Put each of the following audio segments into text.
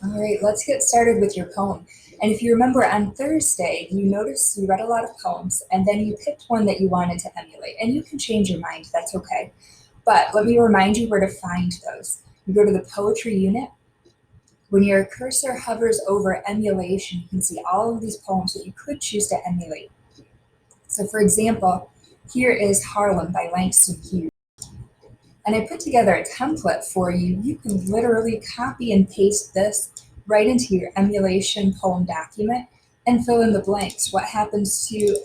All right, let's get started with your poem. And if you remember on Thursday, you noticed you read a lot of poems and then you picked one that you wanted to emulate. And you can change your mind, that's okay. But let me remind you where to find those. You go to the poetry unit. When your cursor hovers over emulation, you can see all of these poems that you could choose to emulate. So for example, here is Harlem by Langston Hughes. And I put together a template for you. You can literally copy and paste this right into your emulation poem document and fill in the blanks. What happens to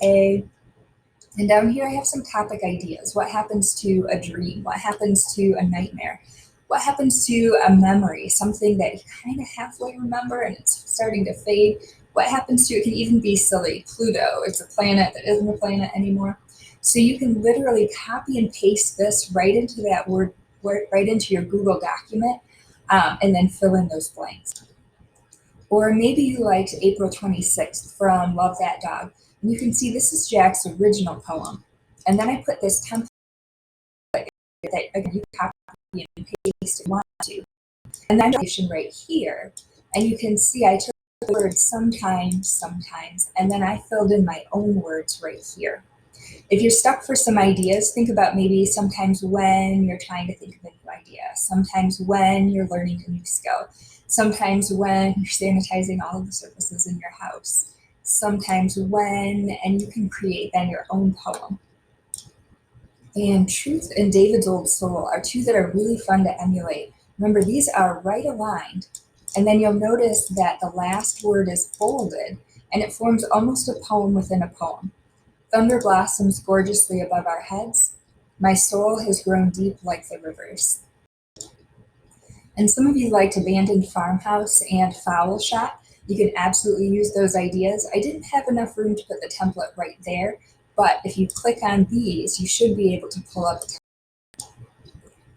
and down here I have some topic ideas. What happens to a dream? What happens to a nightmare? What happens to a memory, something that you kind of halfway remember and it's starting to fade? What happens to, it can even be silly, Pluto, it's a planet that isn't a planet anymore. So you can literally copy and paste this right into that word, right into your Google document, and then fill in those blanks. Or maybe you liked April 26th from Love That Dog. And you can see this is Jack's original poem. And then I put this template that again, you copy and paste if you want to. And then right here. And you can see I took the word sometimes, and then I filled in my own words right here. If you're stuck for some ideas, think about maybe sometimes when you're trying to think of a new idea, sometimes when you're learning a new skill, sometimes when you're sanitizing all of the surfaces in your house, sometimes when, and you can create then your own poem. And Truth and David's Old Soul are two that are really fun to emulate. Remember, these are right aligned, and then you'll notice that the last word is folded, and it forms almost a poem within a poem. Thunder blossoms gorgeously above our heads. My soul has grown deep like the rivers. And some of you liked Abandoned Farmhouse and Fowl Shop. You can absolutely use those ideas. I didn't have enough room to put the template right there, but if you click on these, you should be able to pull up a template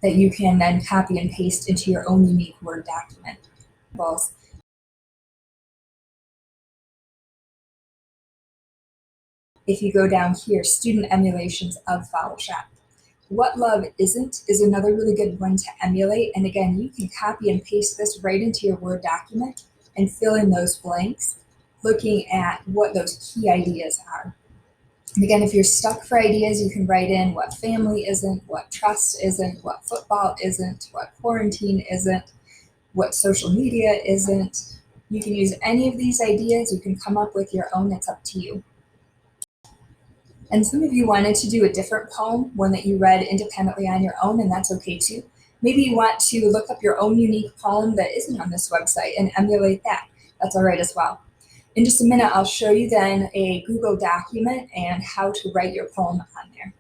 that you can then copy and paste into your own unique Word document. If you go down here, student emulations of Fowl Shop. What Love Isn't is another really good one to emulate. And again, you can copy and paste this right into your Word document and fill in those blanks, looking at what those key ideas are. And again, if you're stuck for ideas, you can write in what family isn't, what trust isn't, what football isn't, what quarantine isn't, what social media isn't. You can use any of these ideas. You can come up with your own. It's up to you. And some of you wanted to do a different poem, one that you read independently on your own, and that's okay too. Maybe you want to look up your own unique poem that isn't on this website and emulate that. That's all right as well. In just a minute, I'll show you then a Google document and how to write your poem on there.